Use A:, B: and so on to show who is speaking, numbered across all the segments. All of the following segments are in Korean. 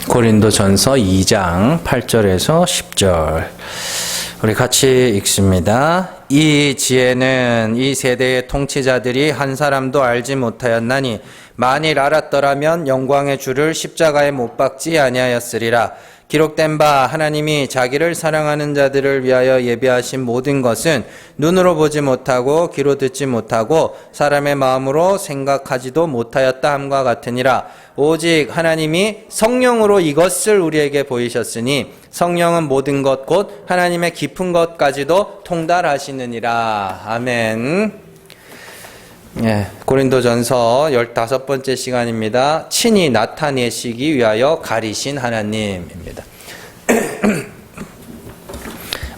A: 고린도전서 2장 8절에서 10절 우리 같이 읽습니다. 이 지혜는 이 세대의 통치자들이 한 사람도 알지 못하였나니 만일 알았더라면 영광의 주를 십자가에 못 박지 아니하였으리라. 기록된 바 하나님이 자기를 사랑하는 자들을 위하여 예비하신 모든 것은 눈으로 보지 못하고 귀로 듣지 못하고 사람의 마음으로 생각하지도 못하였다 함과 같으니라. 오직 하나님이 성령으로 이것을 우리에게 보이셨으니 성령은 모든 것 곧 하나님의 깊은 것까지도 통달하시느니라. 아멘. 고린도전서 15번째 시간입니다. 친히 나타내시기 위하여 가리신 하나님입니다.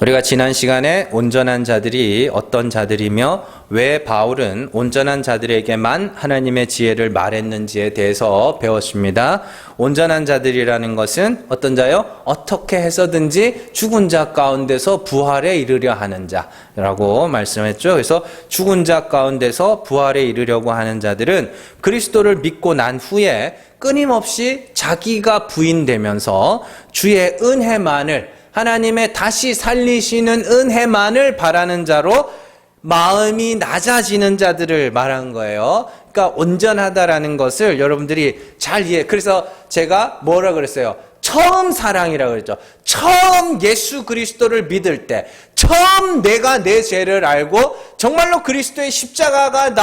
A: 우리가 지난 시간에 온전한 자들이 어떤 자들이며 왜 바울은 온전한 자들에게만 하나님의 지혜를 말했는지에 대해서 배웠습니다. 온전한 자들이라는 것은 어떤 자요? 어떻게 해서든지 죽은 자 가운데서 부활에 이르려 하는 자라고 말씀했죠. 그래서 죽은 자 가운데서 부활에 이르려고 하는 자들은 그리스도를 믿고 난 후에 끊임없이 자기가 부인되면서 주의 은혜만을, 하나님의 다시 살리시는 은혜만을 바라는 자로 마음이 낮아지는 자들을 말한 거예요. 그러니까 온전하다라는 것을 여러분들이 잘 그래서 제가 뭐라 그랬어요? 처음 사랑이라고 그랬죠. 처음 예수 그리스도를 믿을 때, 처음 내가 내 죄를 알고 정말로 그리스도의 십자가가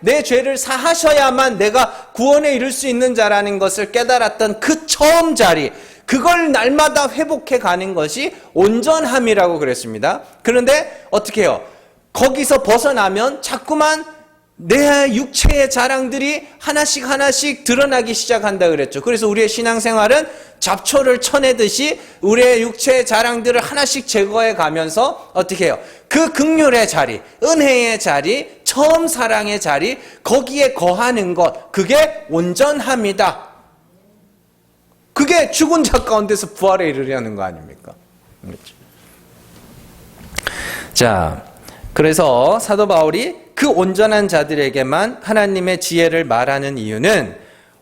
A: 내 죄를 사하셔야만 내가 구원에 이를 수 있는 자라는 것을 깨달았던 그 처음 자리, 그걸 날마다 회복해 가는 것이 온전함이라고 그랬습니다. 그런데 어떻게 해요? 거기서 벗어나면 자꾸만 내 육체의 자랑들이 하나씩 드러나기 시작한다 그랬죠. 그래서 우리의 신앙생활은 잡초를 쳐내듯이 우리의 육체의 자랑들을 하나씩 제거해 가면서 어떻게 해요? 그 긍휼의 자리, 은혜의 자리, 처음 사랑의 자리, 거기에 거하는 것, 그게 온전함이다. 그게 죽은 자 가운데서 부활에 이르려는 거 아닙니까? 그렇죠. 자, 그래서 사도 바울이 그 온전한 자들에게만 하나님의 지혜를 말하는 이유는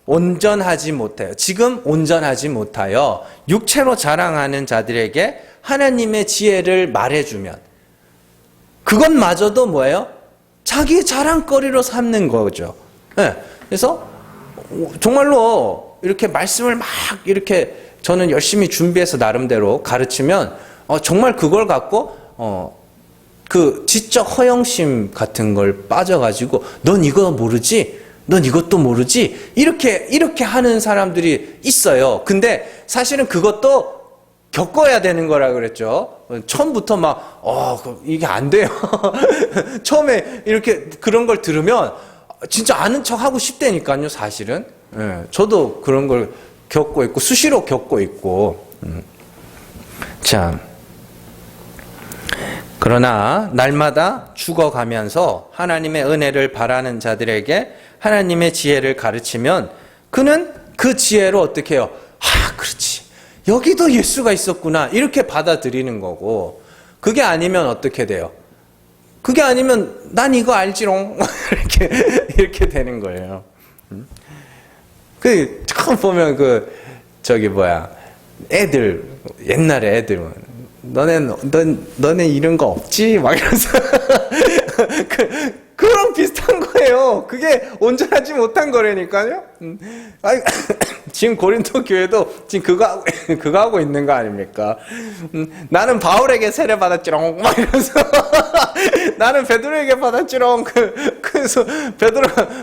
A: 온전하지 못해요. 지금 온전하지 못하여 육체로 자랑하는 자들에게 하나님의 지혜를 말해주면 그것마저도 뭐예요? 자기 자랑거리로 삼는 거죠. 네. 그래서 정말로 이렇게 말씀을 막 이렇게 저는 열심히 준비해서 나름대로 가르치면 정말 그걸 갖고 그 지적 허영심 같은 걸 빠져가지고 넌 이거 모르지? 넌 이것도 모르지? 이렇게 하는 사람들이 있어요. 근데 사실은 그것도 겪어야 되는 거라 그랬죠. 처음부터 막 이게 안 돼요. 처음에 이렇게 그런 걸 들으면 진짜 아는 척 하고 싶다니까요, 사실은. 저도 그런 걸 겪고 있고 수시로 겪고 있고. 자, 그러나 날마다 죽어가면서 하나님의 은혜를 바라는 자들에게 하나님의 지혜를 가르치면 그는 그 지혜로 어떻게 해요? 그렇지. 여기도 예수가 있었구나. 이렇게 받아들이는 거고, 그게 아니면 어떻게 돼요? 그게 아니면 난 이거 알지롱. 이렇게 되는 거예요. 처음 보면 애들, 옛날에 애들, 너네 이런 거 없지? 막 이러면서. 그런 비슷한 거예요. 그게 온전하지 못한 거라니까요. 아니, 지금 고린도 교회도 지금 그거 하고 있는 거 아닙니까? 나는 바울에게 세례 받았지롱. 막 이러면서. 나는 베드로에게 받았지롱. 그래서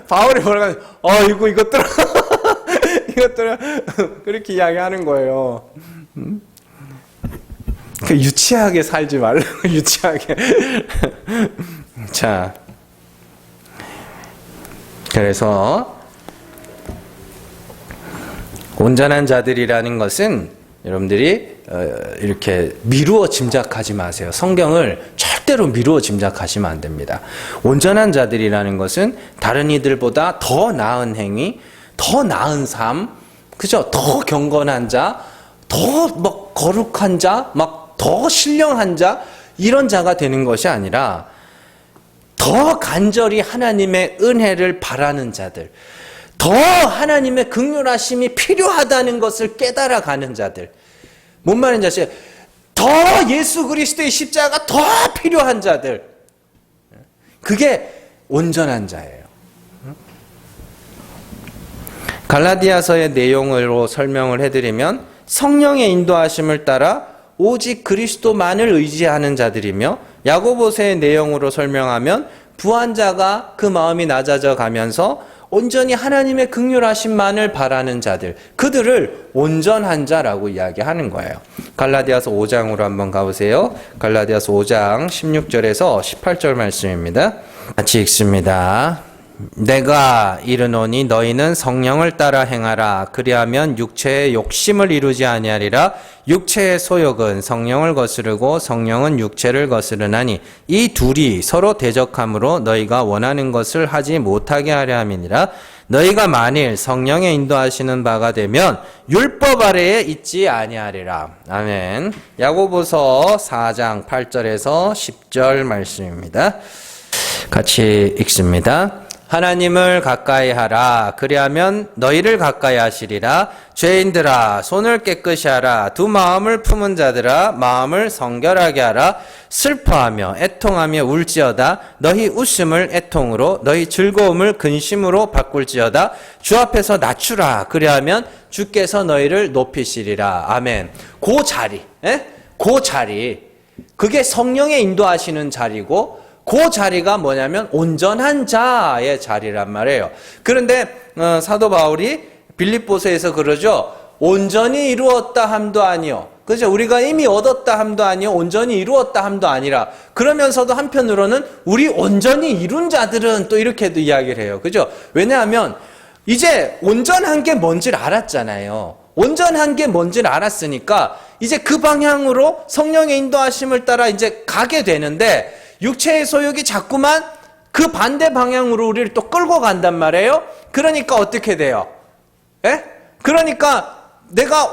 A: 바울이 뭐라고 하냐. 이것들아. 이것들아. 그렇게 이야기하는 거예요. 유치하게 살지 말라고, 유치하게. 자. 그래서 온전한 자들이라는 것은 여러분들이 이렇게 미루어 짐작하지 마세요. 성경을 절대로 미루어 짐작하시면 안 됩니다. 온전한 자들이라는 것은 다른 이들보다 더 나은 행위, 더 나은 삶, 그죠? 더 경건한 자, 더 막 거룩한 자, 막 더 신령한 자, 이런 자가 되는 것이 아니라 더 간절히 하나님의 은혜를 바라는 자들, 더 하나님의 긍휼하심이 필요하다는 것을 깨달아가는 자들. 뭔 말인지 아시죠? 더 예수 그리스도의 십자가가 더 필요한 자들. 그게 온전한 자예요. 갈라디아서의 내용으로 설명을 해드리면 성령의 인도하심을 따라 오직 그리스도만을 의지하는 자들이며, 야고보서의 내용으로 설명하면 부한 자가 그 마음이 낮아져 가면서 온전히 하나님의 긍휼하심만을 바라는 자들, 그들을 온전한 자라고 이야기하는 거예요. 갈라디아서 5장으로 한번 가보세요. 갈라디아서 5장 16절에서 18절 말씀입니다. 같이 읽습니다. 내가 이르노니 너희는 성령을 따라 행하라. 그리하면 육체의 욕심을 이루지 아니하리라. 육체의 소욕은 성령을 거스르고 성령은 육체를 거스르나니 이 둘이 서로 대적함으로 너희가 원하는 것을 하지 못하게 하려 함이니라. 너희가 만일 성령의 인도하시는 바가 되면 율법 아래에 있지 아니하리라. 아멘. 야고보서 4장 8절에서 10절 말씀입니다. 같이 읽습니다. 하나님을 가까이 하라. 그리하면 너희를 가까이 하시리라. 죄인들아 손을 깨끗이 하라. 두 마음을 품은 자들아 마음을 성결하게 하라. 슬퍼하며 애통하며 울지어다. 너희 웃음을 애통으로 너희 즐거움을 근심으로 바꿀지어다. 주 앞에서 낮추라. 그리하면 주께서 너희를 높이시리라. 아멘. 그 자리, 그 자리, 그게 성령의 인도하시는 자리고, 그 자리가 뭐냐면 온전한 자의 자리란 말이에요. 그런데 사도 바울이 빌립보서에서 그러죠. 온전히 이루었다 함도 아니요. 그죠? 우리가 이미 얻었다 함도 아니요. 온전히 이루었다 함도 아니라. 그러면서도 한편으로는 우리 온전히 이룬 자들은 또 이렇게도 이야기를 해요. 그죠? 왜냐하면 이제 온전한 게 뭔지를 알았잖아요. 온전한 게 뭔지를 알았으니까 이제 그 방향으로 성령의 인도하심을 따라 이제 가게 되는데, 육체의 소욕이 자꾸만 그 반대 방향으로 우리를 또 끌고 간단 말이에요. 그러니까 어떻게 돼요? 그러니까 내가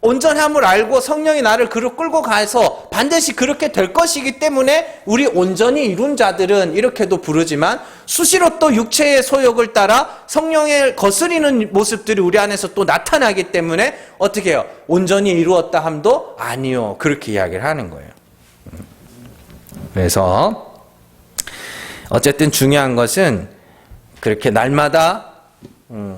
A: 온전함을 알고 성령이 나를 그로 끌고 가서 반드시 그렇게 될 것이기 때문에 우리 온전히 이룬 자들은 이렇게도 부르지만, 수시로 또 육체의 소욕을 따라 성령을 거스리는 모습들이 우리 안에서 또 나타나기 때문에 어떻게 해요? 온전히 이루었다 함도 아니요. 그렇게 이야기를 하는 거예요. 그래서 어쨌든 중요한 것은 그렇게 날마다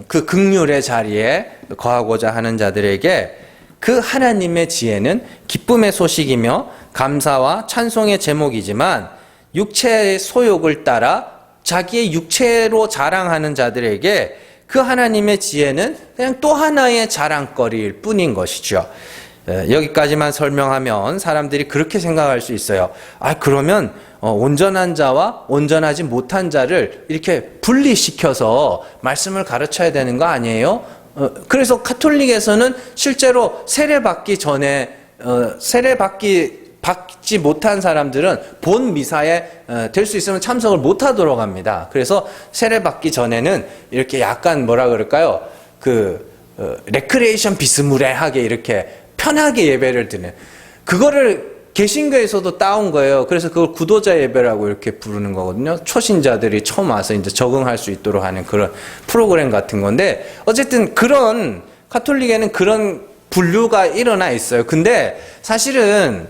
A: 그 긍휼의 자리에 거하고자 하는 자들에게 그 하나님의 지혜는 기쁨의 소식이며 감사와 찬송의 제목이지만, 육체의 소욕을 따라 자기의 육체로 자랑하는 자들에게 그 하나님의 지혜는 그냥 또 하나의 자랑거리일 뿐인 것이죠. 여기까지만 설명하면 사람들이 그렇게 생각할 수 있어요. 그러면 온전한 자와 온전하지 못한 자를 이렇게 분리시켜서 말씀을 가르쳐야 되는 거 아니에요? 그래서 가톨릭에서는 실제로 세례받기 전에 받지 못한 사람들은 본 미사에 될 수 있으면 참석을 못하도록 합니다. 그래서 세례받기 전에는 이렇게 약간 뭐라 그럴까요? 레크레이션 비스무리하게 이렇게 편하게 예배를 드는, 그거를 개신교에서도 따온 거예요. 그래서 그걸 구도자 예배라고 이렇게 부르는 거거든요. 초신자들이 처음 와서 이제 적응할 수 있도록 하는 그런 프로그램 같은 건데, 어쨌든 그런 가톨릭에는 그런 분류가 일어나 있어요. 근데 사실은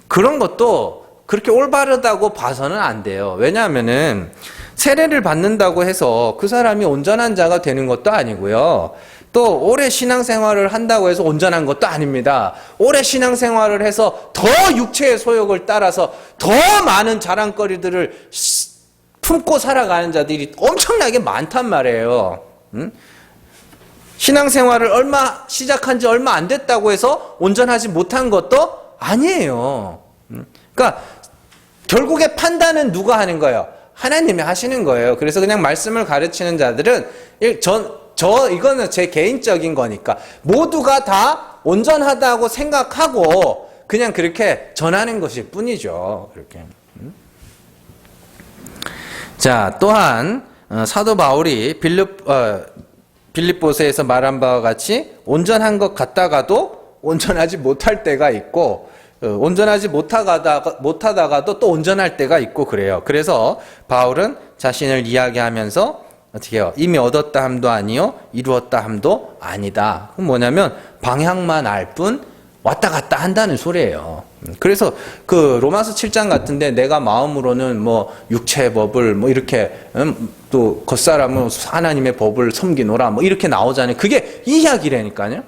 A: 그런 것도 그렇게 올바르다고 봐서는 안 돼요. 왜냐하면은 세례를 받는다고 해서 그 사람이 온전한 자가 되는 것도 아니고요. 또 오래 신앙생활을 한다고 해서 온전한 것도 아닙니다. 오래 신앙생활을 해서 더 육체의 소욕을 따라서 더 많은 자랑거리들을 품고 살아가는 자들이 엄청나게 많단 말이에요. 신앙생활을 시작한 지 얼마 안 됐다고 해서 온전하지 못한 것도 아니에요. 그러니까 결국에 판단은 누가 하는 거예요? 하나님이 하시는 거예요. 그래서 그냥 말씀을 가르치는 자들은 이거는 제 개인적인 거니까 모두가 다 온전하다고 생각하고 그냥 그렇게 전하는 것일 뿐이죠. 그렇게. 자, 또한 사도 바울이 빌립보서에서 말한 바와 같이 온전한 것 같다가도 온전하지 못할 때가 있고, 온전하지 못하다가도 또 온전할 때가 있고 그래요. 그래서 바울은 자신을 이야기하면서 어떻게 해요? 이미 얻었다 함도 아니요, 이루었다 함도 아니다. 그럼 뭐냐면 방향만 알 뿐 왔다 갔다 한다는 소리예요. 그래서 그 로마서 7장 같은데 내가 마음으로는 뭐 육체의 법을 뭐 이렇게 또 겉사람은 하나님의 법을 섬기노라 뭐 이렇게 나오잖아요. 그게 이 이야기라니까요.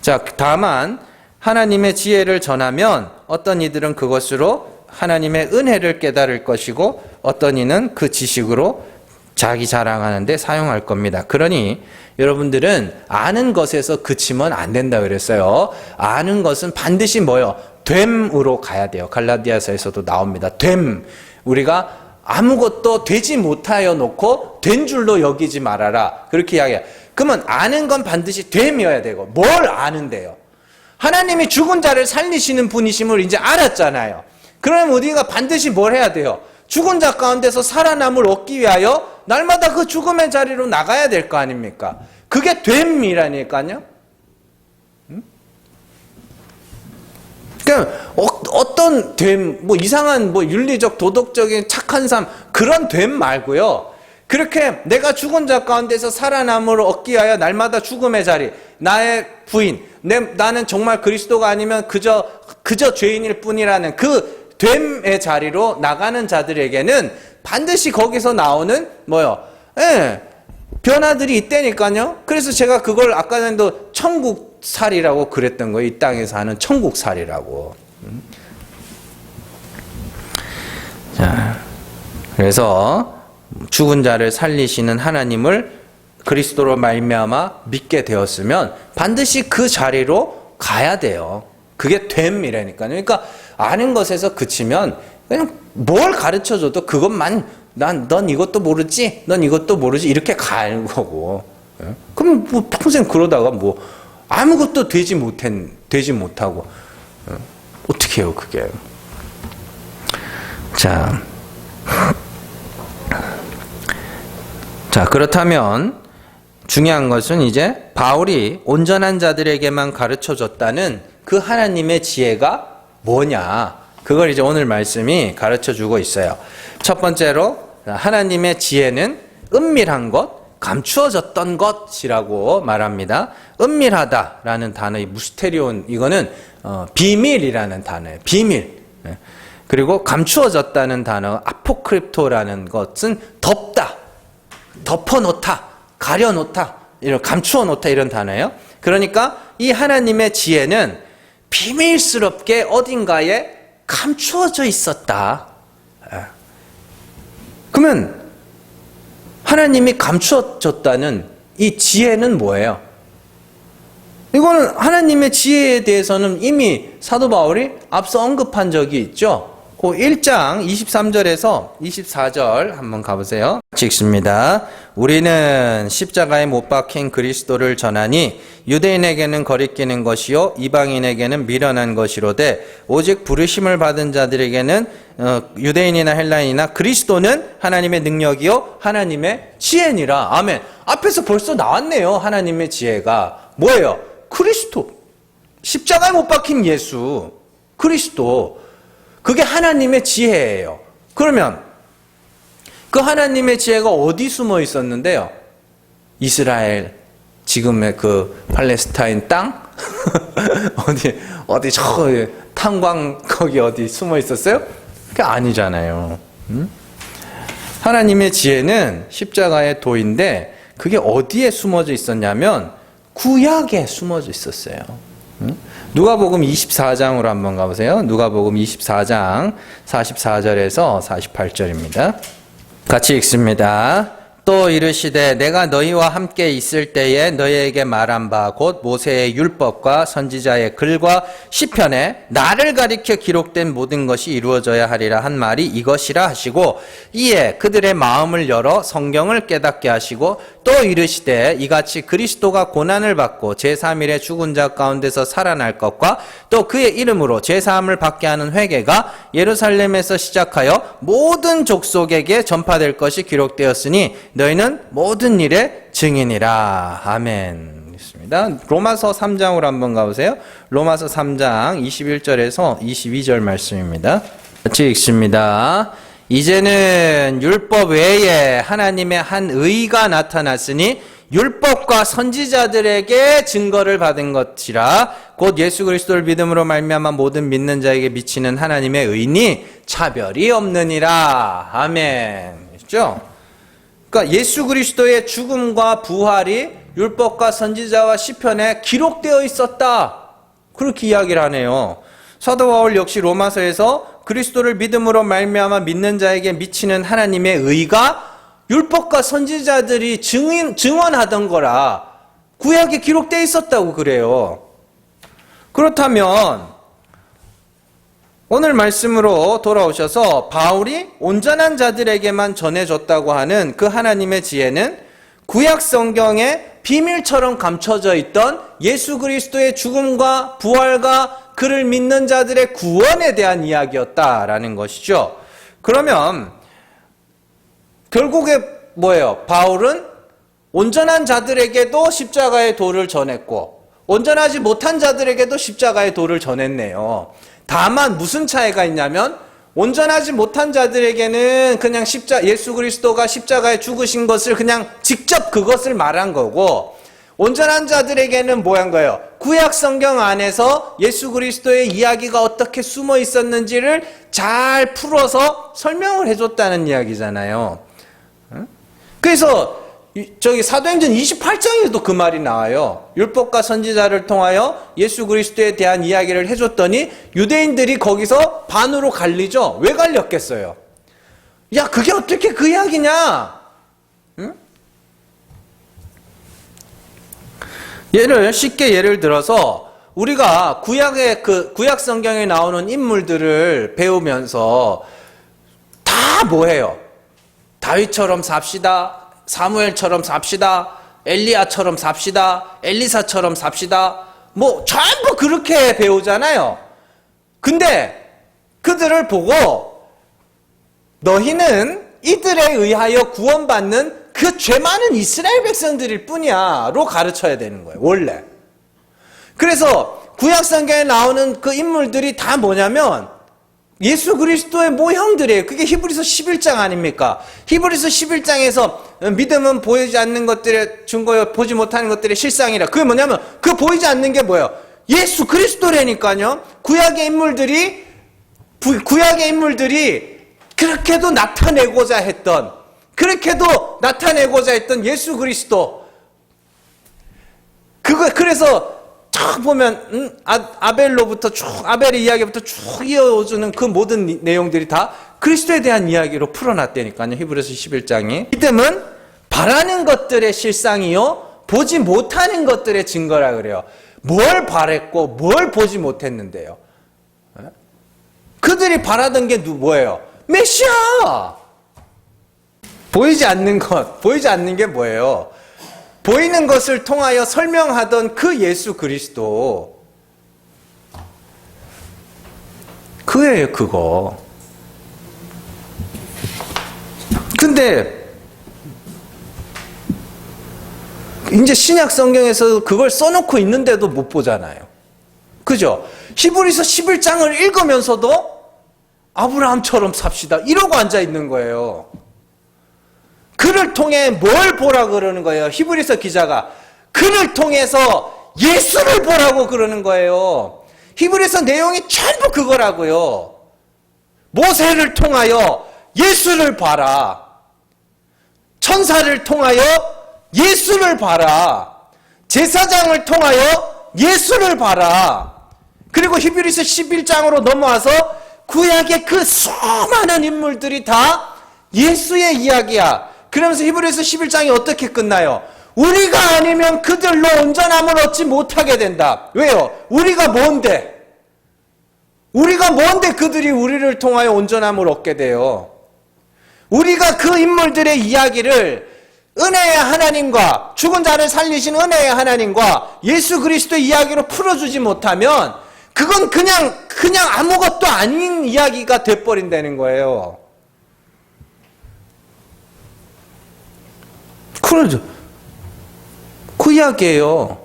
A: 자, 다만 하나님의 지혜를 전하면 어떤 이들은 그것으로 하나님의 은혜를 깨달을 것이고 어떤 이는 그 지식으로 자기 자랑하는 데 사용할 겁니다. 그러니 여러분들은 아는 것에서 그치면 안 된다 그랬어요. 아는 것은 반드시 뭐요? 됨으로 가야 돼요. 갈라디아서에서도 나옵니다. 됨. 우리가 아무것도 되지 못하여 놓고 된 줄로 여기지 말아라. 그렇게 이야기해요. 그러면 아는 건 반드시 됨이어야 되고 뭘 아는데요? 하나님이 죽은 자를 살리시는 분이심을 이제 알았잖아요. 그러면 우리가 반드시 뭘 해야 돼요? 죽은 자 가운데서 살아남을 얻기 위하여 날마다 그 죽음의 자리로 나가야 될 거 아닙니까? 그게 됨이라니까요. 그러니까 어떤 됨, 뭐 이상한 뭐 윤리적 도덕적인 착한 삶 그런 됨 말고요. 그렇게 내가 죽은 자 가운데서 살아남을 얻기 위하여 날마다 죽음의 자리, 나의 부인, 나는 정말 그리스도가 아니면 그저 죄인일 뿐이라는 그 됨의 자리로 나가는 자들에게는 반드시 거기서 나오는 뭐요? 변화들이 있다니까요. 그래서 제가 그걸 아까 전에도 천국살이라고 그랬던 거예요. 이 땅에서 하는 천국살이라고. 자, 그래서 죽은 자를 살리시는 하나님을 그리스도로 말미암아 믿게 되었으면 반드시 그 자리로 가야 돼요. 그게 됨이라니까요. 그러니까 아는 것에서 그치면 그냥 뭘 가르쳐줘도 그것만 넌 이것도 모르지, 넌 이것도 모르지 이렇게 가는 거고. 그럼 뭐 평생 그러다가 뭐 아무것도 되지 못하고 어떻게 해요 그게? 자, 그렇다면 중요한 것은 이제 바울이 온전한 자들에게만 가르쳐줬다는 그 하나님의 지혜가 뭐냐? 그걸 이제 오늘 말씀이 가르쳐주고 있어요. 첫 번째로 하나님의 지혜는 은밀한 것, 감추어졌던 것이라고 말합니다. 은밀하다라는 단어의 무스테리온, 이거는 비밀이라는 단어예요. 비밀. 그리고 감추어졌다는 단어 아포크립토라는 것은 덮다, 덮어놓다, 가려놓다, 이런 감추어놓다 이런 단어예요. 그러니까 이 하나님의 지혜는 비밀스럽게 어딘가에 감추어져 있었다. 그러면 하나님이 감추어졌다는 이 지혜는 뭐예요? 이거는 하나님의 지혜에 대해서는 이미 사도 바울이 앞서 언급한 적이 있죠. 그 1장 23절에서 24절 한번 가보세요. 같이 읽습니다. 우리는 십자가에 못 박힌 그리스도를 전하니 유대인에게는 거리끼는 것이요 이방인에게는 미련한 것이로되 오직 부르심을 받은 자들에게는 유대인이나 헬라인이나 그리스도는 하나님의 능력이요 하나님의 지혜니라. 아멘. 앞에서 벌써 나왔네요. 하나님의 지혜가 뭐예요? 그리스도. 십자가에 못 박힌 예수. 그리스도. 그게 하나님의 지혜예요. 그러면 그 하나님의 지혜가 어디 숨어 있었는데요? 이스라엘, 지금의 그 팔레스타인 땅? 어디 저 탄광 거기 어디 숨어 있었어요? 그게 아니잖아요. 하나님의 지혜는 십자가의 도인데 그게 어디에 숨어져 있었냐면 구약에 숨어져 있었어요. 누가복음 24장으로 한번 가보세요. 누가복음 24장 44절에서 48절입니다. 같이 읽습니다. 또 이르시되 내가 너희와 함께 있을 때에 너희에게 말한 바 곧 모세의 율법과 선지자의 글과 시편에 나를 가리켜 기록된 모든 것이 이루어져야 하리라 한 말이 이것이라 하시고 이에 그들의 마음을 열어 성경을 깨닫게 하시고 또 이르시되 이같이 그리스도가 고난을 받고 제3일에 죽은 자 가운데서 살아날 것과 또 그의 이름으로 제사함을 받게 하는 회개가 예루살렘에서 시작하여 모든 족속에게 전파될 것이 기록되었으니 너희는 모든 일의 증인이라. 아멘. 있습니다. 로마서 3장으로 한번 가보세요. 로마서 3장 21절에서 22절 말씀입니다. 같이 읽습니다. 이제는 율법 외에 하나님의 한 의가 나타났으니 율법과 선지자들에게 증거를 받은 것이라 곧 예수 그리스도를 믿음으로 말미암아 모든 믿는 자에게 미치는 하나님의 의니 차별이 없느니라. 아멘. 그렇죠? 그러니까 예수 그리스도의 죽음과 부활이 율법과 선지자와 시편에 기록되어 있었다. 그렇게 이야기를 하네요. 사도 바울 역시 로마서에서 그리스도를 믿음으로 말미암아 믿는 자에게 미치는 하나님의 의가 율법과 선지자들이 증언하던 거라 구약에 기록되어 있었다고 그래요. 그렇다면 오늘 말씀으로 돌아오셔서 바울이 온전한 자들에게만 전해졌다고 하는 그 하나님의 지혜는 구약 성경에 비밀처럼 감춰져 있던 예수 그리스도의 죽음과 부활과 그를 믿는 자들의 구원에 대한 이야기였다라는 것이죠. 그러면 결국에 뭐예요? 바울은 온전한 자들에게도 십자가의 도를 전했고 온전하지 못한 자들에게도 십자가의 도를 전했네요. 다만 무슨 차이가 있냐면 온전하지 못한 자들에게는 그냥 예수 그리스도가 십자가에 죽으신 것을 그냥 직접 그것을 말한 거고 온전한 자들에게는 뭐한 거예요? 구약 성경 안에서 예수 그리스도의 이야기가 어떻게 숨어 있었는지를 잘 풀어서 설명을 해줬다는 이야기잖아요. 그래서 저기 사도행전 28장에도 그 말이 나와요. 율법과 선지자를 통하여 예수 그리스도에 대한 이야기를 해줬더니 유대인들이 거기서 반으로 갈리죠. 왜 갈렸겠어요? 야, 그게 어떻게 그 이야기냐? 응? 쉽게 예를 들어서 우리가 구약 성경에 나오는 인물들을 배우면서 다 뭐해요? 다윗처럼 삽시다. 사무엘처럼 삽시다. 엘리야처럼 삽시다. 엘리사처럼 삽시다. 뭐 전부 그렇게 배우잖아요. 근데 그들을 보고 너희는 이들에 의하여 구원받는 그 죄 많은 이스라엘 백성들일 뿐이야로 가르쳐야 되는 거예요. 원래. 그래서 구약 성경에 나오는 그 인물들이 다 뭐냐면 예수 그리스도의 모형들이에요. 그게 히브리서 11장 아닙니까? 히브리서 11장에서 믿음은 보이지 않는 것들의 증거요 보지 못하는 것들의 실상이라. 그게 뭐냐면 그 보이지 않는 게 뭐예요? 예수 그리스도라니까요. 구약의 인물들이 그렇게도 나타내고자 했던 예수 그리스도. 그래서 쭉 보면 아벨로부터 쭉 아벨의 이야기부터 쭉 이어주는 그 모든 내용들이 다 그리스도에 대한 이야기로 풀어놨다니까요. 히브리서 11장이. 믿음은 바라는 것들의 실상이요 보지 못하는 것들의 증거라 그래요. 뭘 바랬고 뭘 보지 못했는데요. 그들이 바라던 게 뭐예요? 메시아! 보이지 않는 게 뭐예요? 보이는 것을 통하여 설명하던 그 예수 그리스도. 그예요, 그거. 근데 이제 신약 성경에서 그걸 써놓고 있는데도 못 보잖아요. 그죠? 히브리서 11장을 읽으면서도 아브라함처럼 삽시다 이러고 앉아 있는 거예요. 그를 통해 뭘 보라 그러는 거예요? 히브리서 기자가 그를 통해서 예수를 보라고 그러는 거예요. 히브리서 내용이 전부 그거라고요. 모세를 통하여 예수를 봐라. 천사를 통하여 예수를 봐라. 제사장을 통하여 예수를 봐라. 그리고 히브리서 11장으로 넘어와서 구약의 그 수많은 인물들이 다 예수의 이야기야. 그러면서 히브리서 11장이 어떻게 끝나요? 우리가 아니면 그들로 온전함을 얻지 못하게 된다. 왜요? 우리가 뭔데 그들이 우리를 통하여 온전함을 얻게 돼요? 우리가 그 인물들의 이야기를 은혜의 하나님과 죽은 자를 살리신 은혜의 하나님과 예수 그리스도의 이야기로 풀어주지 못하면 그건 그냥 아무것도 아닌 이야기가 돼버린다는 거예요. 그러죠. 그 이야기예요.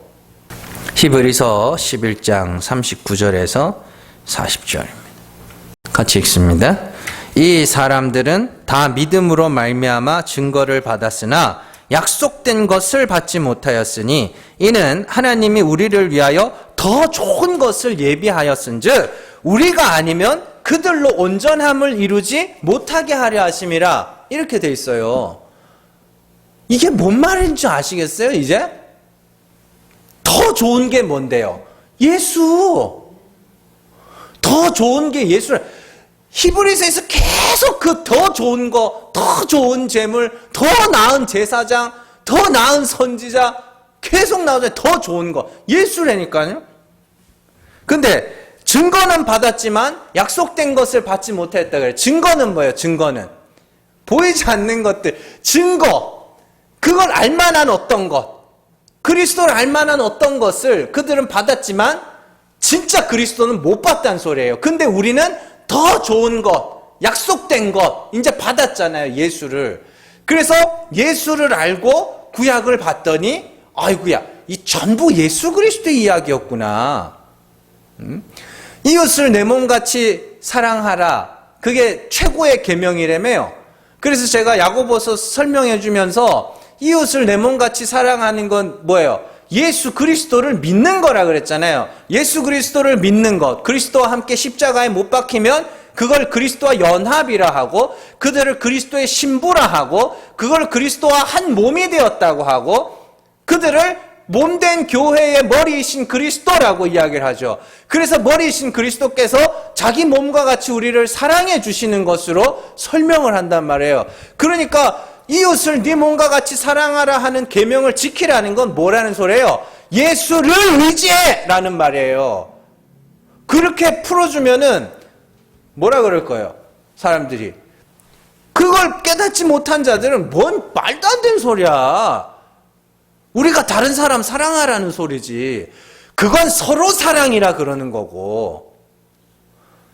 A: 히브리서 11장 39절에서 40절입니다. 같이 읽습니다. 이 사람들은 다 믿음으로 말미암아 증거를 받았으나 약속된 것을 받지 못하였으니 이는 하나님이 우리를 위하여 더 좋은 것을 예비하였은즉 우리가 아니면 그들로 온전함을 이루지 못하게 하려 하심이라. 이렇게 돼 있어요. 이게 뭔 말인지 아시겠어요? 이제 더 좋은 게 뭔데요? 예수. 더 좋은 게 예수를. 히브리서에서 계속 그 더 좋은 거, 더 좋은 재물, 더 나은 제사장, 더 나은 선지자 계속 나오잖아요. 더 좋은 거. 예수라니까요. 근데 증거는 받았지만 약속된 것을 받지 못했다 그래요. 증거는 뭐예요? 증거는 보이지 않는 것들. 증거. 그걸 알만한 어떤 것. 그리스도를 알만한 어떤 것을 그들은 받았지만 진짜 그리스도는 못 받다는 소리예요. 근데 우리는 더 좋은 것, 약속된 것 이제 받았잖아요. 예수를. 그래서 예수를 알고 구약을 봤더니 아이고야, 이 전부 예수 그리스도의 이야기였구나. 이웃을 내 몸같이 사랑하라. 그게 최고의 계명이라며요. 그래서 제가 야고보서 설명해 주면서 이웃을 내 몸같이 사랑하는 건 뭐예요? 예수 그리스도를 믿는 거라 그랬잖아요. 예수 그리스도를 믿는 것. 그리스도와 함께 십자가에 못 박히면 그걸 그리스도와 연합이라 하고, 그들을 그리스도의 신부라 하고, 그걸 그리스도와 한 몸이 되었다고 하고, 그들을 몸된 교회의 머리이신 그리스도라고 이야기를 하죠. 그래서 머리이신 그리스도께서 자기 몸과 같이 우리를 사랑해 주시는 것으로 설명을 한단 말이에요. 그러니까 이웃을 네 몸과 같이 사랑하라 하는 계명을 지키라는 건 뭐라는 소리예요? 예수를 의지해라는 말이에요. 그렇게 풀어주면은 뭐라 그럴 거예요? 사람들이. 그걸 깨닫지 못한 자들은 뭔 말도 안 되는 소리야. 우리가 다른 사람 사랑하라는 소리지. 그건 서로 사랑이라 그러는 거고,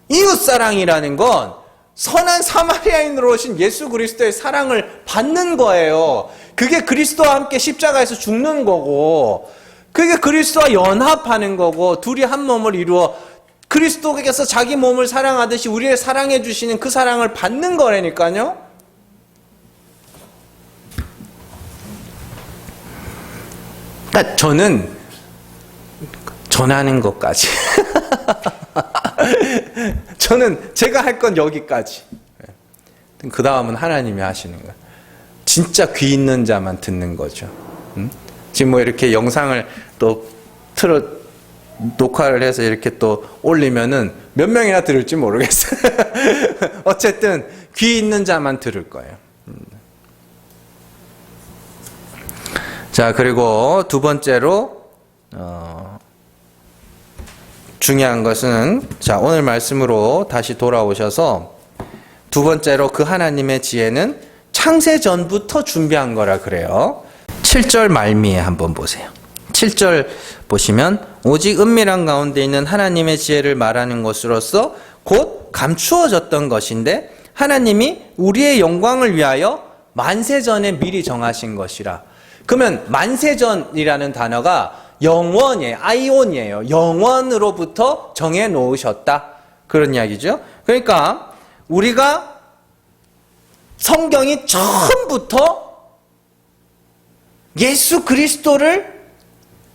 A: 이웃 사랑이라는 건 선한 사마리아인으로 오신 예수 그리스도의 사랑을 받는 거예요. 그게 그리스도와 함께 십자가에서 죽는 거고, 그게 그리스도와 연합하는 거고, 둘이 한 몸을 이루어 그리스도께서 자기 몸을 사랑하듯이 우리를 사랑해 주시는 그 사랑을 받는 거라니까요. 그러니까 저는 전하는 것까지 저는 제가 할 건 여기까지. 그 다음은 하나님이 하시는 거예요. 진짜 귀 있는 자만 듣는 거죠. 지금 뭐 이렇게 영상을 또 녹화를 해서 이렇게 또 올리면은 몇 명이나 들을지 모르겠어요. 어쨌든 귀 있는 자만 들을 거예요. 자, 그리고 두 번째로 중요한 것은, 자, 오늘 말씀으로 다시 돌아오셔서 두 번째로 그 하나님의 지혜는 창세 전부터 준비한 거라 그래요. 7절 말미에 한번 보세요. 7절 보시면 오직 은밀한 가운데 있는 하나님의 지혜를 말하는 것으로서 곧 감추어졌던 것인데 하나님이 우리의 영광을 위하여 만세전에 미리 정하신 것이라. 그러면 만세전이라는 단어가 영원이에요. 아이온이에요. 영원으로부터 정해 놓으셨다. 그런 이야기죠. 그러니까 우리가 성경이 처음부터 예수 그리스도를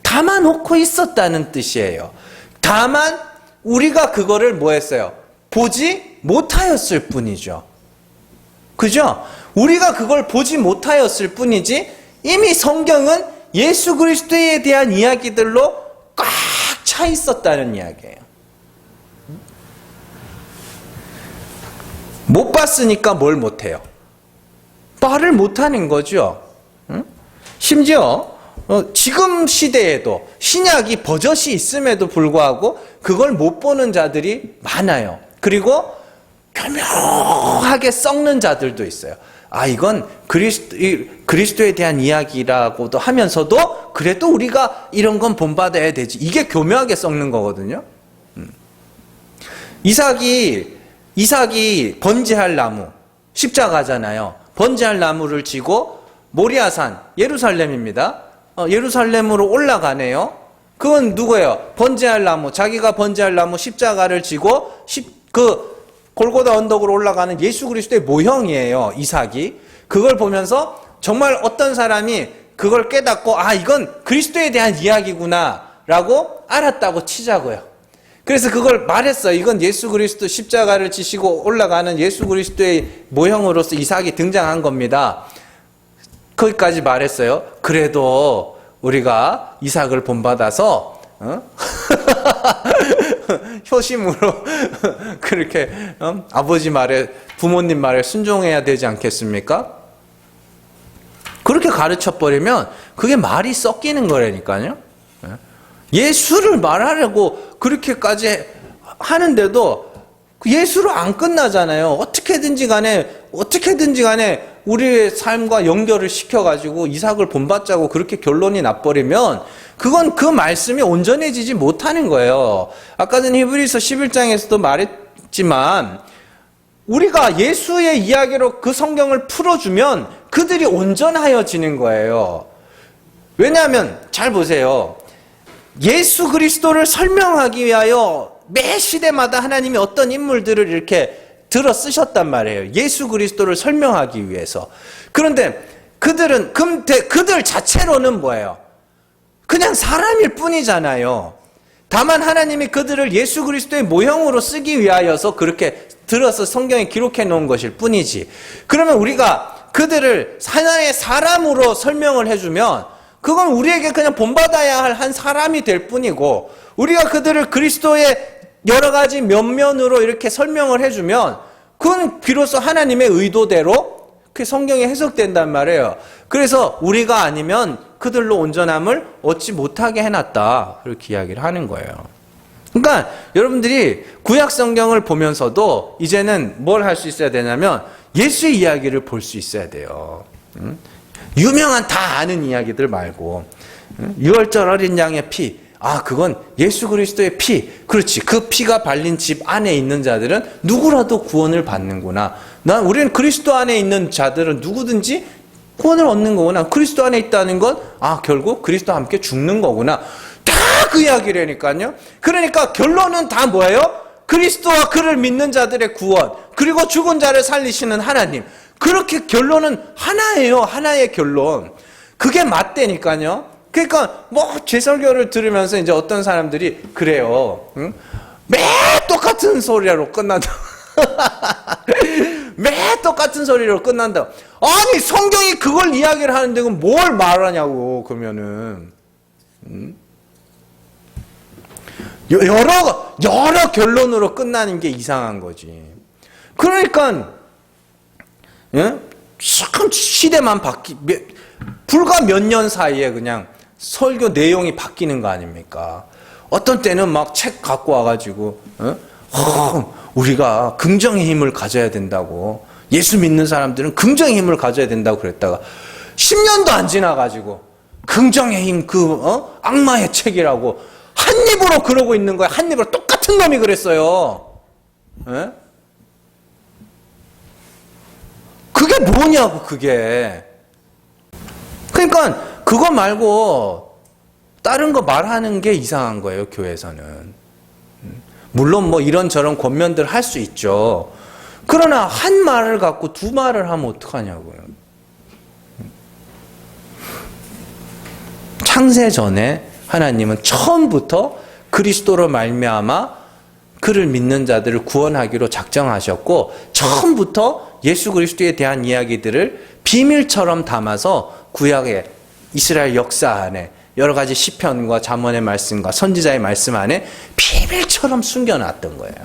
A: 담아놓고 있었다는 뜻이에요. 다만 우리가 그거를 뭐 했어요? 보지 못하였을 뿐이죠. 그죠? 우리가 그걸 보지 못하였을 뿐이지 이미 성경은 예수 그리스도에 대한 이야기들로 꽉 차 있었다는 이야기예요. 못 봤으니까 뭘 못해요? 말을 못하는 거죠. 응? 심지어 지금 시대에도 신약이 버젓이 있음에도 불구하고 그걸 못 보는 자들이 많아요. 그리고 교묘하게 썩는 자들도 있어요. 아, 이건 그리스도에 대한 이야기라고도 하면서도 그래도 우리가 이런 건 본받아야 되지. 이게 교묘하게 썩는 거거든요. 이삭이 번제할 나무, 십자가잖아요. 번제할 나무를 지고 모리아산, 예루살렘입니다. 예루살렘으로 올라가네요. 그건 누구예요? 번제할 나무, 자기가 번제할 나무 십자가를 지고 골고다 언덕으로 올라가는 예수 그리스도의 모형이에요, 이삭이. 그걸 보면서 정말 어떤 사람이 그걸 깨닫고 이건 그리스도에 대한 이야기구나 라고 알았다고 치자고요. 그래서 그걸 말했어요. 이건 예수 그리스도 십자가를 지시고 올라가는 예수 그리스도의 모형으로서 이삭이 등장한 겁니다. 거기까지 말했어요. 그래도 우리가 이삭을 본받아서 효심으로 그렇게 아버지 말에, 부모님 말에 순종해야 되지 않겠습니까? 그렇게 가르쳐버리면 그게 말이 섞이는 거라니까요. 예수를 말하려고 그렇게까지 하는데도 예수로 안 끝나잖아요. 어떻게든지 간에 우리의 삶과 연결을 시켜가지고 이삭을 본받자고 그렇게 결론이 나버리면 그건 그 말씀이 온전해지지 못하는 거예요. 아까 전 히브리서 11장에서도 말했지만 우리가 예수의 이야기로 그 성경을 풀어주면 그들이 온전하여지는 거예요. 왜냐하면 잘 보세요. 예수 그리스도를 설명하기 위하여 매 시대마다 하나님이 어떤 인물들을 이렇게 들어 쓰셨단 말이에요. 예수 그리스도를 설명하기 위해서. 그런데 그들 자체로는 뭐예요? 그냥 사람일 뿐이잖아요. 다만 하나님이 그들을 예수 그리스도의 모형으로 쓰기 위하여서 그렇게 들어서 성경에 기록해 놓은 것일 뿐이지. 그러면 우리가 그들을 하나의 사람으로 설명을 해주면 그건 우리에게 그냥 본받아야 할 한 사람이 될 뿐이고, 우리가 그들을 그리스도의 여러 가지 면면으로 이렇게 설명을 해주면 그건 비로소 하나님의 의도대로 그 성경에 해석된단 말이에요. 그래서 우리가 아니면 그들로 온전함을 얻지 못하게 해놨다, 이렇게 이야기를 하는 거예요. 그러니까 여러분들이 구약 성경을 보면서도 이제는 뭘 할 수 있어야 되냐면 예수의 이야기를 볼 수 있어야 돼요. 유명한 다 아는 이야기들 말고, 유월절 어린 양의 피, 그건 예수 그리스도의 피. 그렇지. 그 피가 발린 집 안에 있는 자들은 누구라도 구원을 받는구나. 우리는 그리스도 안에 있는 자들은 누구든지 구원을 얻는 거구나. 그리스도 안에 있다는 건 결국 그리스도와 함께 죽는 거구나. 다 그 이야기라니까요. 그러니까 결론은 다 뭐예요? 그리스도와 그를 믿는 자들의 구원, 그리고 죽은 자를 살리시는 하나님. 그렇게 결론은 하나예요. 하나의 결론. 그게 맞다니까요. 그러니까 제 설교를 들으면서 이제 어떤 사람들이 그래요. 매 똑같은 소리로 끝난다. 매 똑같은 소리로 끝난다. 아니 성경이 그걸 이야기를 하는데 그럼 뭘 말하냐고. 그러면은 여러 결론으로 끝나는 게 이상한 거지. 그러니까 참 시대만 불과 몇 년 사이에 그냥 설교 내용이 바뀌는 거 아닙니까? 어떤 때는 막 책 갖고 와가지고 우리가 긍정의 힘을 가져야 된다고, 예수 믿는 사람들은 긍정의 힘을 가져야 된다고 그랬다가 10년도 안 지나가지고 긍정의 힘 악마의 책이라고 한 입으로 그러고 있는 거야. 한 입으로 똑같은 놈이 그랬어요. 그게 뭐냐고 그게. 그러니까 그거 말고 다른 거 말하는 게 이상한 거예요, 교회에서는. 물론 이런저런 권면들 할 수 있죠. 그러나 한 말을 갖고 두 말을 하면 어떡하냐고요. 창세 전에 하나님은 처음부터 그리스도로 말미암아 그를 믿는 자들을 구원하기로 작정하셨고, 처음부터 예수 그리스도에 대한 이야기들을 비밀처럼 담아서 구약의 이스라엘 역사 안에 여러 가지 시편과 잠언의 말씀과 선지자의 말씀 안에 비밀처럼 숨겨놨던 거예요.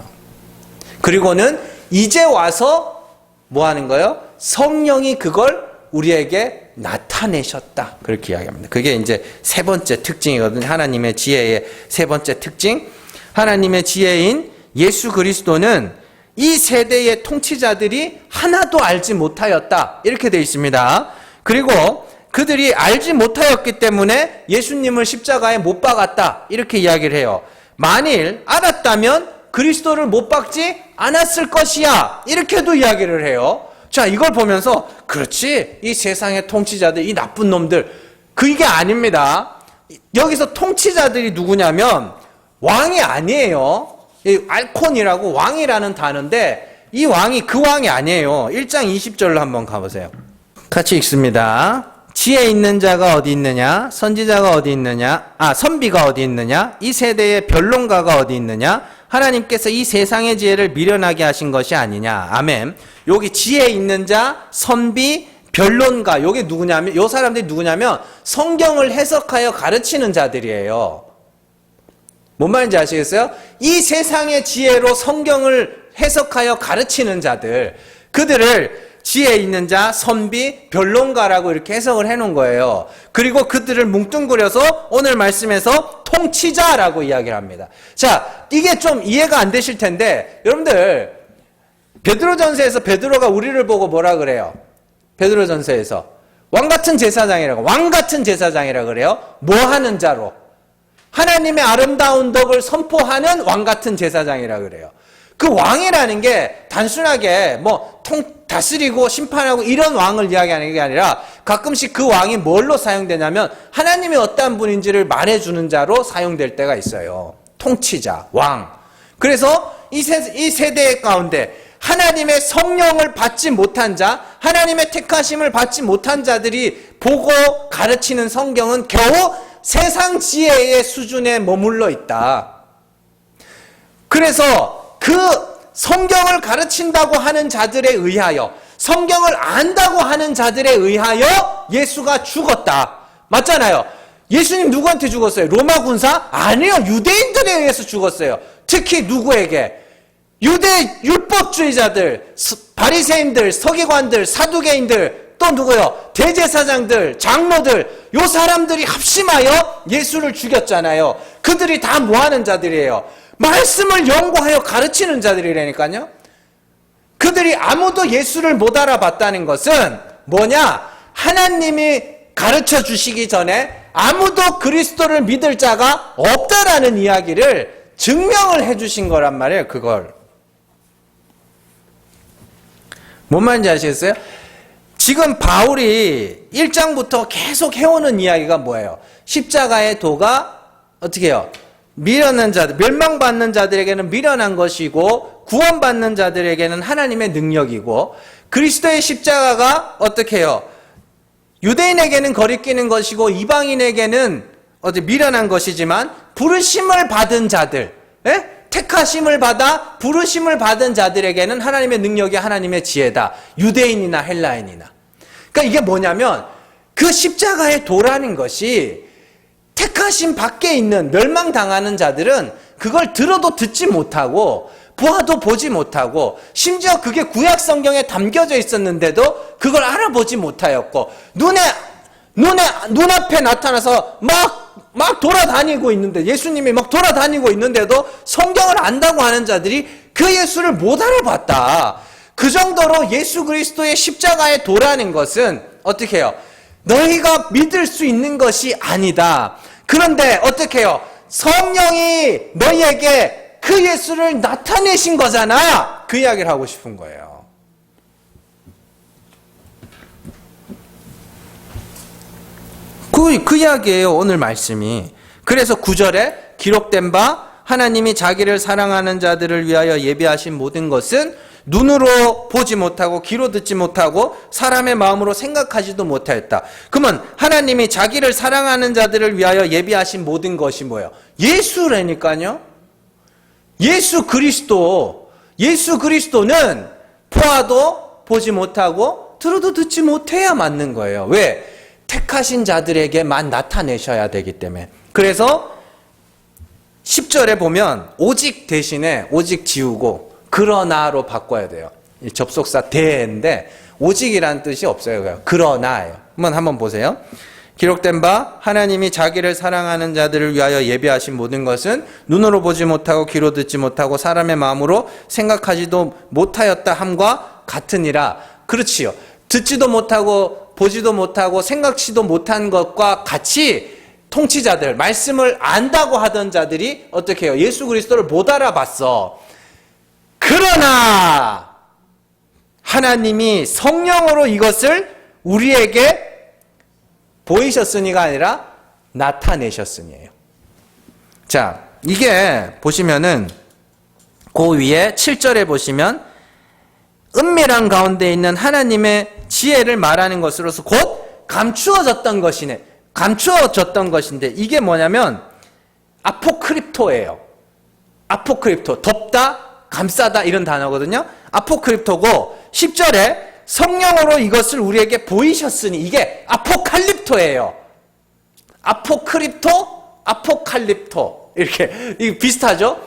A: 그리고는 이제 와서 뭐 하는 거예요? 성령이 그걸 우리에게 나타내셨다. 그렇게 이야기합니다. 그게 이제 세 번째 특징이거든요. 하나님의 지혜의 세 번째 특징. 하나님의 지혜인 예수 그리스도는 이 세대의 통치자들이 하나도 알지 못하였다. 이렇게 되어 있습니다. 그리고 그들이 알지 못하였기 때문에 예수님을 십자가에 못 박았다. 이렇게 이야기를 해요. 만일 알았다면 그리스도를 못 박지 않았을 것이야. 이렇게도 이야기를 해요. 자, 이걸 보면서 그렇지, 이 세상의 통치자들, 이 나쁜 놈들, 그게 아닙니다. 여기서 통치자들이 누구냐면 왕이 아니에요. 이 알콘이라고 왕이라는 단어인데 이 왕이 그 왕이 아니에요. 1장 20절로 한번 가보세요. 같이 읽습니다. 지혜 있는 자가 어디 있느냐? 선지자가 어디 있느냐? 선비가 어디 있느냐? 이 세대의 변론가가 어디 있느냐? 하나님께서 이 세상의 지혜를 미련하게 하신 것이 아니냐? 아멘. 여기 지혜 있는 자, 선비, 변론가, 요게 누구냐면, 요 사람들이 누구냐면 성경을 해석하여 가르치는 자들이에요. 뭔 말인지 아시겠어요? 이 세상의 지혜로 성경을 해석하여 가르치는 자들, 그들을 지혜 있는 자, 선비, 변론가라고 이렇게 해석을 해놓은 거예요. 그리고 그들을 뭉뚱그려서 오늘 말씀에서 통치자라고 이야기를 합니다. 자, 이게 좀 이해가 안 되실 텐데, 여러분들 베드로전서에서 베드로가 우리를 보고 뭐라 그래요? 베드로전서에서 왕같은 제사장이라고, 왕같은 제사장이라고 그래요. 뭐 하는 자로? 하나님의 아름다운 덕을 선포하는 왕같은 제사장이라고 그래요. 그 왕이라는 게 단순하게 다스리고 심판하고 이런 왕을 이야기하는 게 아니라 가끔씩 그 왕이 뭘로 사용되냐면 하나님이 어떠한 분인지를 말해주는 자로 사용될 때가 있어요. 통치자, 왕. 그래서 이 세대 가운데 하나님의 성령을 받지 못한 자, 하나님의 택하심을 받지 못한 자들이 보고 가르치는 성경은 겨우 세상 지혜의 수준에 머물러 있다. 그래서 그 성경을 가르친다고 하는 자들에 의하여, 성경을 안다고 하는 자들에 의하여 예수가 죽었다. 맞잖아요. 예수님 누구한테 죽었어요? 로마 군사? 아니요. 유대인들에 의해서 죽었어요. 특히 누구에게? 유대 율법주의자들, 바리새인들, 서기관들, 사두개인들, 또 누구요? 대제사장들, 장로들, 요 사람들이 합심하여 예수를 죽였잖아요. 그들이 다 뭐하는 자들이에요? 말씀을 연구하여 가르치는 자들이라니까요. 그들이 아무도 예수를 못 알아봤다는 것은 뭐냐? 하나님이 가르쳐 주시기 전에 아무도 그리스도를 믿을 자가 없다라는 이야기를 증명을 해 주신 거란 말이에요. 그걸. 뭔 말인지 아시겠어요? 지금 바울이 1장부터 계속 해오는 이야기가 뭐예요? 십자가의 도가 어떻게 해요? 미련한 자들, 멸망받는 자들에게는 미련한 것이고 구원받는 자들에게는 하나님의 능력이고, 그리스도의 십자가가 어떻게 해요? 유대인에게는 거리끼는 것이고 이방인에게는 미련한 것이지만 부르심을 받은 자들, 택하심을 받아 부르심을 받은 자들에게는 하나님의 능력이 하나님의 지혜다. 유대인이나 헬라인이나. 그러니까 이게 뭐냐면 그 십자가의 도라는 것이 택하심 밖에 있는 멸망당하는 자들은 그걸 들어도 듣지 못하고 보아도 보지 못하고, 심지어 그게 구약 성경에 담겨져 있었는데도 그걸 알아보지 못하였고, 눈앞에 나타나서 막 돌아다니고 있는데, 예수님이 막 돌아다니고 있는데도 성경을 안다고 하는 자들이 그 예수를 못 알아봤다. 그 정도로 예수 그리스도의 십자가의 도라는 것은 어떻게 해요? 너희가 믿을 수 있는 것이 아니다. 그런데 어떻게 해요? 성령이 너희에게 그 예수를 나타내신 거잖아. 그 이야기를 하고 싶은 거예요. 그 이야기예요, 오늘 말씀이. 그래서 9절에 기록된 바 하나님이 자기를 사랑하는 자들을 위하여 예비하신 모든 것은 눈으로 보지 못하고 귀로 듣지 못하고 사람의 마음으로 생각하지도 못하였다. 그러면 하나님이 자기를 사랑하는 자들을 위하여 예비하신 모든 것이 뭐예요? 예수라니까요. 예수 그리스도는 보아도 보지 못하고 들어도 듣지 못해야 맞는 거예요. 왜? 택하신 자들에게만 나타내셔야 되기 때문에. 그래서 10절에 보면 오직 대신에 오직 지우고 그러나로 바꿔야 돼요. 이 접속사 대인데 오직이라는 뜻이 없어요. 그러나예요. 한번 보세요. 기록된 바 하나님이 자기를 사랑하는 자들을 위하여 예비하신 모든 것은 눈으로 보지 못하고 귀로 듣지 못하고 사람의 마음으로 생각하지도 못하였다 함과 같으니라. 그렇지요. 듣지도 못하고 보지도 못하고 생각지도 못한 것과 같이 통치자들, 말씀을 안다고 하던 자들이 어떻게 해요? 예수 그리스도를 못 알아봤어. 그러나 하나님이 성령으로 이것을 우리에게 보이셨으니가 아니라 나타내셨으니에요. 자, 이게 보시면은 그 위에 7절에 보시면 은밀한 가운데 있는 하나님의 지혜를 말하는 것으로서 곧 감추어졌던 것이네. 감추어졌던 것인데 이게 뭐냐면 아포크립토예요. 아포크립토, 덮다, 감싸다 이런 단어거든요. 아포크립토고 10절에 성령으로 이것을 우리에게 보이셨으니 이게 아포칼립토예요. 아포크립토, 아포칼립토 이렇게 이게 비슷하죠?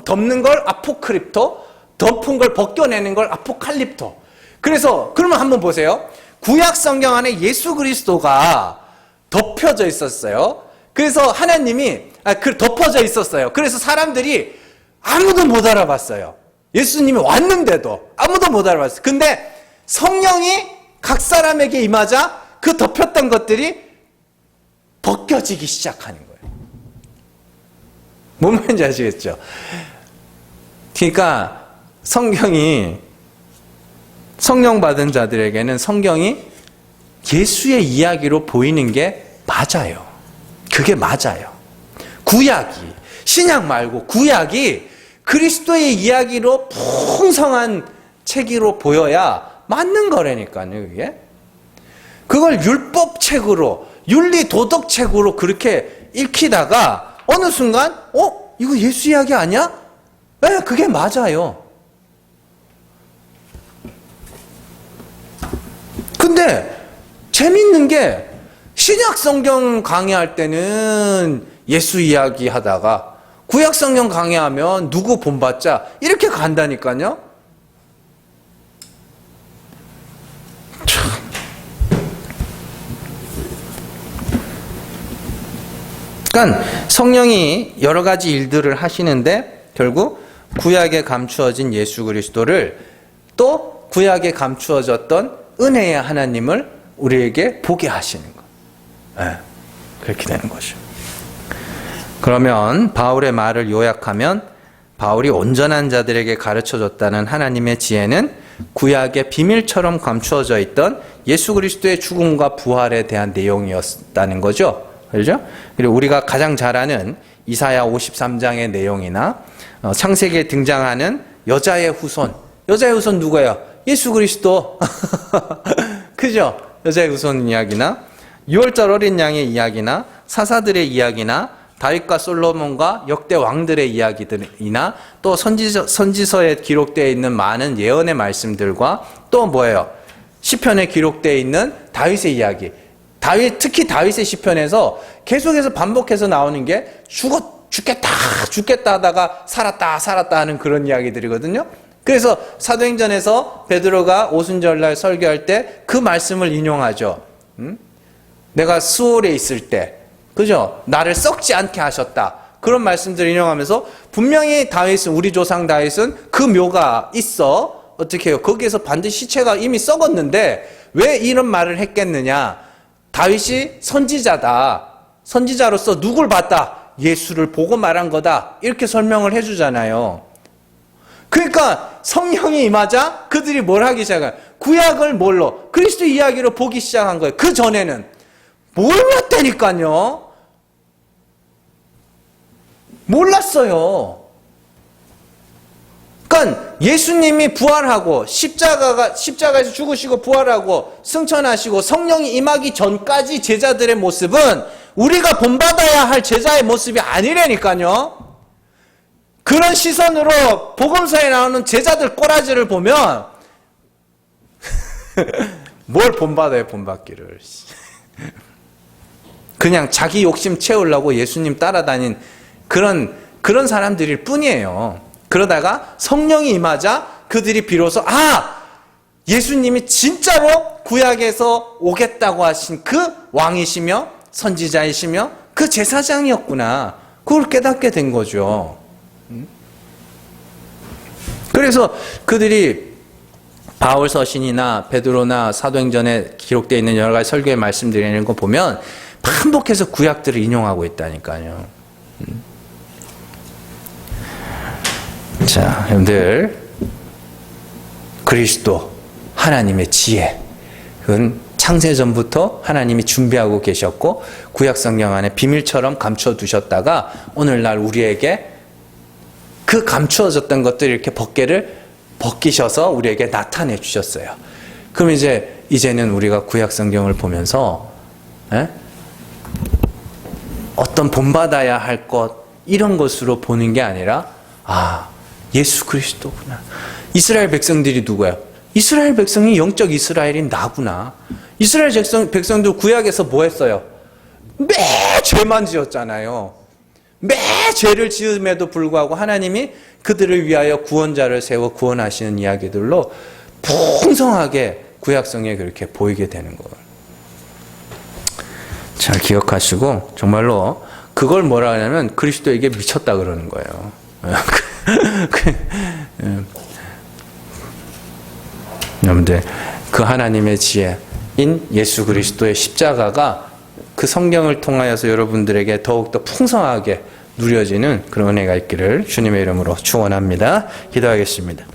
A: 덮는 걸 아포크립토, 덮은 걸 벗겨내는 걸 아포칼립토. 그래서 그러면 한번 보세요. 구약 성경 안에 예수 그리스도가 덮여져 있었어요. 그래서 하나님이 덮어져 있었어요. 그래서 사람들이 아무도 못 알아봤어요. 예수님이 왔는데도 아무도 못 알아봤어요. 근데 성령이 각 사람에게 임하자 그 덮였던 것들이 벗겨지기 시작하는 거예요. 뭔 말인지 아시겠죠? 그러니까 성령 받은 자들에게는 성경이 예수의 이야기로 보이는 게 맞아요. 그게 맞아요. 구약이, 신약 말고 구약이 그리스도의 이야기로 풍성한 책으로 보여야 맞는 거라니까요, 그게. 그걸 율법책으로, 윤리 도덕책으로 그렇게 읽히다가 어느 순간, 이거 예수 이야기 아니야? 네, 그게 맞아요. 근데 재밌는 게 신약 성경 강의할 때는 예수 이야기 하다가 구약 성경 강의하면 누구 본받자 이렇게 간다니까요. 그러니까 성령이 여러 가지 일들을 하시는데 결국 구약에 감추어진 예수 그리스도를 또 구약에 감추어졌던 은혜의 하나님을 우리에게 보게 하시는 것. 네, 그렇게 되는 거죠. 그러면 바울의 말을 요약하면 바울이 온전한 자들에게 가르쳐줬다는 하나님의 지혜는 구약의 비밀처럼 감추어져 있던 예수 그리스도의 죽음과 부활에 대한 내용이었다는 거죠. 그렇죠? 그리고 우리가 가장 잘 아는 이사야 53장의 내용이나 창세기에 등장하는 여자의 후손. 여자의 후손 누구예요? 예수 그리스도. 그죠? 여자의 후손 이야기나 6월절 어린 양의 이야기나 사사들의 이야기나 다윗과 솔로몬과 역대 왕들의 이야기들이나 또 선지서에 기록되어 있는 많은 예언의 말씀들과 또 뭐예요? 시편에 기록되어 있는 다윗의 이야기. 특히 다윗의 시편에서 계속해서 반복해서 나오는 게 죽겠다 하다가 살았다 하는 그런 이야기들이거든요. 그래서 사도행전에서 베드로가 오순절날 설교할 때 그 말씀을 인용하죠. 내가 수월에 있을 때, 그죠? 나를 썩지 않게 하셨다. 그런 말씀들을 인용하면서 분명히 우리 조상 다윗은 그 묘가 있어. 어떻게 해요? 거기에서 반드시 시체가 이미 썩었는데 왜 이런 말을 했겠느냐? 다윗이 선지자다. 선지자로서 누굴 봤다? 예수를 보고 말한 거다. 이렇게 설명을 해주잖아요. 그러니까 성령이 임하자 그들이 뭘 하기 시작한? 구약을 뭘로? 그리스도 이야기로 보기 시작한 거예요. 그 전에는 몰랐다니까요. 몰랐어요. 그러니까 예수님이 부활하고 십자가에서 죽으시고 부활하고 승천하시고 성령이 임하기 전까지 제자들의 모습은 우리가 본받아야 할 제자의 모습이 아니라니까요. 그런 시선으로 복음서에 나오는 제자들 꼬라지를 보면 뭘 본받아요, 본받기를. 그냥 자기 욕심 채우려고 예수님 따라다닌 그런 사람들일 뿐이에요. 그러다가 성령이 임하자 그들이 비로소 예수님이 진짜로 구약에서 오겠다고 하신 그 왕이시며 선지자이시며 그 제사장이었구나. 그걸 깨닫게 된 거죠. 그래서 그들이 바울 서신이나 베드로나 사도행전에 기록되어 있는 여러 가지 설교의 말씀드리는 거 보면 반복해서 구약들을 인용하고 있다니까요. 자, 여러분들 그리스도 하나님의 지혜 그건 창세전부터 하나님이 준비하고 계셨고 구약 성경 안에 비밀처럼 감춰두셨다가 오늘날 우리에게 그 감추어졌던 것들을 이렇게 벗기셔서 우리에게 나타내 주셨어요. 그럼 이제는 우리가 구약 성경을 보면서 어떤 본받아야 할 것 이런 것으로 보는 게 아니라 예수 그리스도구나. 이스라엘 백성들이 누구야? 이스라엘 백성이 영적 이스라엘인 나구나. 이스라엘 백성들 구약에서 뭐 했어요? 매 죄만 지었잖아요. 매 죄를 지음에도 불구하고 하나님이 그들을 위하여 구원자를 세워 구원하시는 이야기들로 풍성하게 구약성에 그렇게 보이게 되는 거예요. 잘 기억하시고 정말로 그걸 뭐라 하냐면 그리스도에게 미쳤다 그러는 거예요. 여러분들 그 하나님의 지혜인 예수 그리스도의 십자가가 그 성경을 통하여서 여러분들에게 더욱더 풍성하게 누려지는 그런 은혜가 있기를 주님의 이름으로 축원합니다. 기도하겠습니다.